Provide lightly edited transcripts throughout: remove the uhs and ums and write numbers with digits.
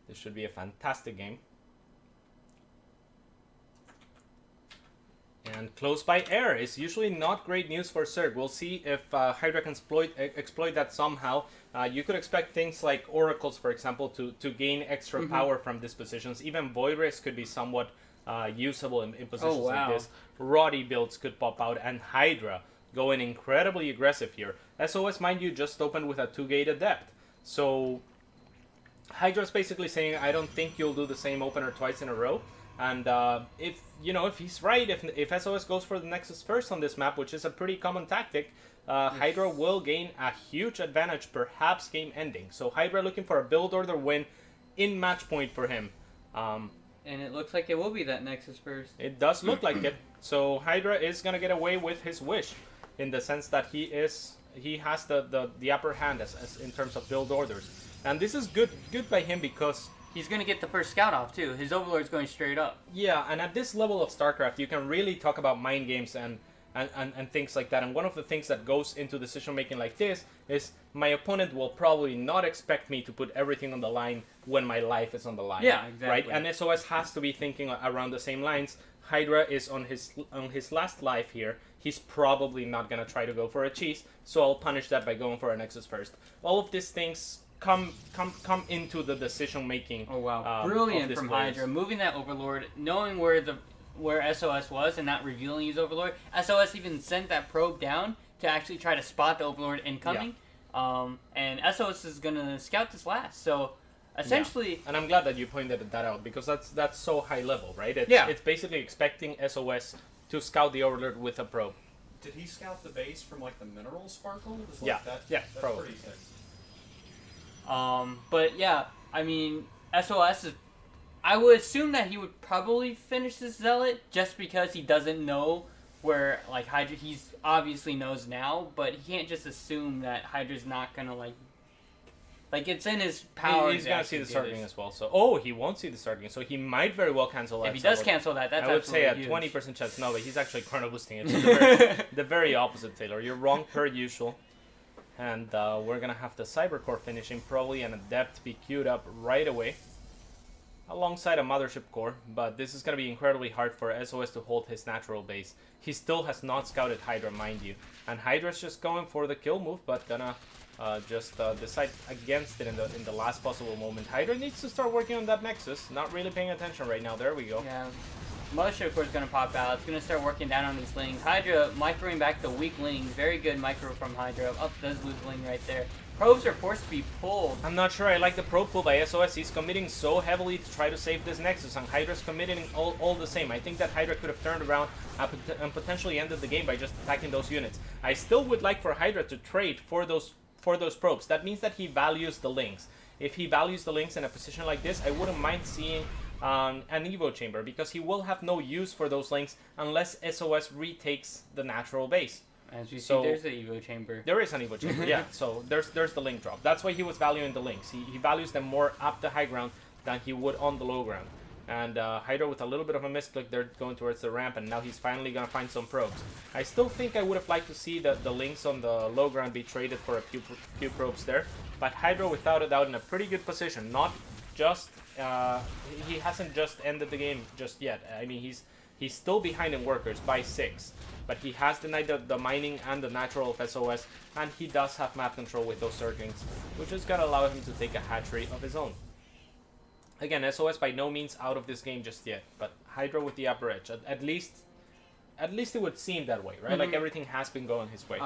This should be a fantastic game. And close by air is usually not great news for Zerg. We'll see if Hydra can exploit that somehow. You could expect things like Oracles, for example, to gain extra power from these positions. Even Void Rays could be somewhat usable in positions like this. Ro8 builds could pop out, and Hydra going incredibly aggressive here. sOs, mind you, just opened with a 2-gate Adept. So Hydra's basically saying, I don't think you'll do the same opener twice in a row. And if he's right, if sOs goes for the Nexus first on this map, which is a pretty common tactic, Hydra will gain a huge advantage, perhaps game ending. So Hydra looking for a build order win in match point for him. And it looks like it will be that Nexus first. It does look like it. So Hydra is gonna get away with his wish, in the sense that he has the upper hand as in terms of build orders. And this is good by him because he's going to get the first scout off, too. His Overlord's going straight up. Yeah, and at this level of StarCraft, you can really talk about mind games and things like that. And one of the things that goes into decision-making like this is my opponent will probably not expect me to put everything on the line when my life is on the line. Yeah, exactly. Right? And sOs has to be thinking around the same lines. Hydra is on his last life here. He's probably not going to try to go for a cheese, so I'll punish that by going for a Nexus first. All of these things come into the decision making. Oh wow, brilliant from Hydra, moving that Overlord, knowing where sOs was and not revealing his Overlord. sOs even sent that probe down to actually try to spot the Overlord incoming. Yeah. And sOs is gonna scout this last. So essentially, yeah. And I'm glad that you pointed that out, because that's so high level, right? It's basically expecting sOs to scout the Overlord with a probe. Did he scout the base from like the mineral sparkle? That's probably. Pretty sick. But yeah, I mean, sOs is. I would assume that he would probably finish this Zealot just because he doesn't know where like Hydra. He's obviously knows now, but he can't just assume that Hydra's not gonna like it's in his power. He's gonna see the starting as well. So he won't see the starting, so he might very well cancel that. If he does cancel that, that's I would say a 20% chance. No, but he's actually chrono boosting it. The very opposite, Taylor. You're wrong per usual. And we're going to have the Cybercore finishing, probably an Adept be queued up right away, alongside a Mothership Core, but this is going to be incredibly hard for sOs to hold his natural base. He still has not scouted Hydra, mind you, and Hydra's just going for the kill move, but gonna just decide against it in the last possible moment. Hydra needs to start working on that Nexus, not really paying attention right now. There we go. Yeah. Mothership Core is going to pop out. It's going to start working down on these lings. Hydra microing back the weak lings. Very good micro from Hydra. Up does lose ling right there. Probes are forced to be pulled. I'm not sure I like the probe pull by sOs. He's committing so heavily to try to save this Nexus, and Hydra's committing all the same. I think that Hydra could have turned around and potentially ended the game by just attacking those units. I still would like for Hydra to trade for those probes. That means that he values the links. If he values the links in a position like this, I wouldn't mind seeing an Evo Chamber, because he will have no use for those links unless sOs retakes the natural base. As you see, there's the Evo Chamber. There is an Evo Chamber, yeah. So there's the link drop. That's why he was valuing the links. He values them more up the high ground than he would on the low ground. And Hydra, with a little bit of a misclick, they're going towards the ramp, and now he's finally going to find some probes. I still think I would have liked to see the links on the low ground be traded for a few probes there. But Hydra, without a doubt, in a pretty good position. Not just... he hasn't just ended the game just yet. I mean, he's still behind in workers by 6. But he has denied the mining and the natural of sOs, and he does have map control with those Zerglings, which is going to allow him to take a hatchery of his own. Again, sOs by no means out of this game just yet, but Hydra with the upper edge. At least it would seem that way, right? Mm-hmm. Like everything has been going his way.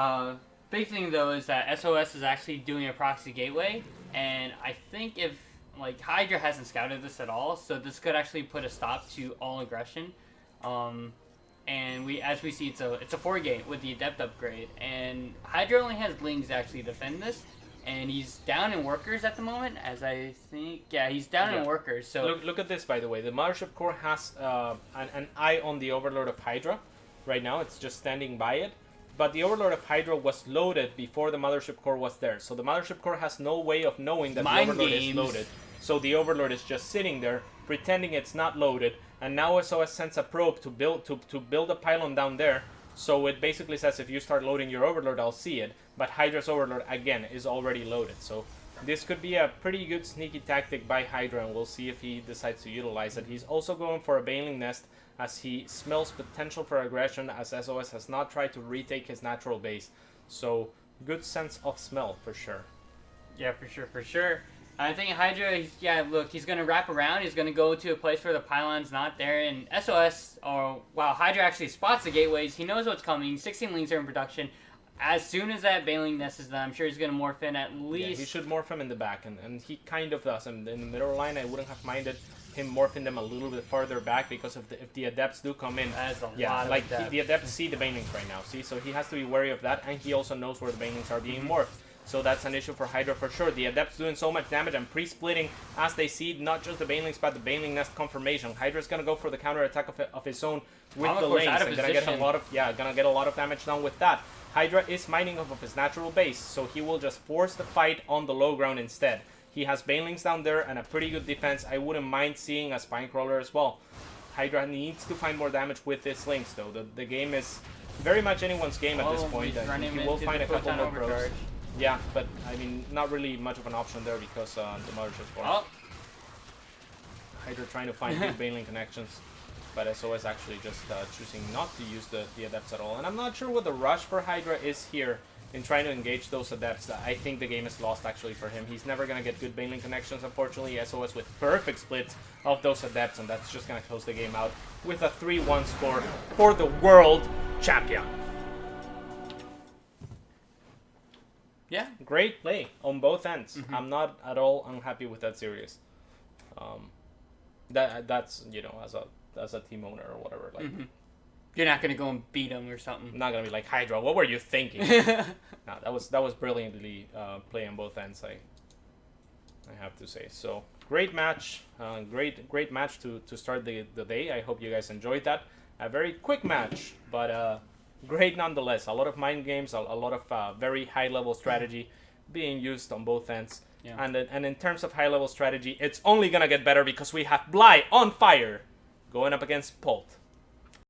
Big thing though is that sOs is actually doing a proxy gateway, and I think if like Hydra hasn't scouted this at all, so this could actually put a stop to all aggression. And as we see, it's a 4-gate with the Adept upgrade, and Hydra only has lings to actually defend this. And he's down in workers at the moment, as I think. Yeah, he's down in workers. So look at this, by the way. The Mothership Core has an eye on the Overlord of Hydra right now. It's just standing by it. But the Overlord of Hydra was loaded before the Mothership Core was there. So the Mothership Core has no way of knowing that the Overlord is loaded. So the Overlord is just sitting there, pretending it's not loaded. And now sOs sends a probe to build a pylon down there. So it basically says, if you start loading your Overlord, I'll see it. But Hydra's Overlord, again, is already loaded. So This could be a pretty good sneaky tactic by Hydra, and we'll see if he decides to utilize it. He's also going for a Baneling Nest as he smells potential for aggression, as SOS has not tried to retake his natural base. So, good sense of smell for sure. Yeah, for sure, for sure. I think Hydra, he's going to wrap around. He's going to go to a place where the pylon's not there. And SOS, while Hydra actually spots the gateways, he knows what's coming. 16 links are in production. As soon as that Baneling Nest is done, I'm sure he's going to morph in at least... Yeah, he should morph him in the back, and he kind of does. In the middle line, I wouldn't have minded him morphing them a little bit farther back, because if the Adepts do come in... That's a lot of the Adepts see the Banelings right now, see? So he has to be wary of that, and he also knows where the Banelings are being morphed. So that's an issue for Hydra for sure. The Adepts doing so much damage and pre-splitting as they see not just the Banelings, but the Baneling Nest confirmation. Hydra's gonna go for the counter attack of his own with the lanes, and gonna get a lot of damage done with that. Hydra is mining off of his natural base, so he will just force the fight on the low ground instead. He has Banelings down there and a pretty good defense. I wouldn't mind seeing a Spinecrawler as well. Hydra needs to find more damage with his links, though. The game is very much anyone's game at this point. He will find a couple more pros. Yeah, but I mean, not really much of an option there because the Mother just forced. Oh. Hydra trying to find good Baneling connections, but SOS actually just choosing not to use the Adepts at all. And I'm not sure what the rush for Hydra is here in trying to engage those Adepts. I think the game is lost actually for him. He's never going to get good Baneling connections, unfortunately. SOS with perfect splits of those Adepts, and that's just going to close the game out with a 3-1 score for the World Champion. Yeah, great play on both ends. I'm not at all unhappy with that series. That's, you know, as a team owner or whatever. Like, you're not gonna go and beat him or something. I'm not gonna be like, Hydra, what were you thinking? No, that was brilliantly played on both ends. I have to say. So great match, great match to start the day. I hope you guys enjoyed that. A very quick match, but great nonetheless. A lot of mind games, a lot of very high level strategy being used on both ends. Yeah. And in terms of high level strategy, it's only gonna get better because we have Bly on fire going up against Polt.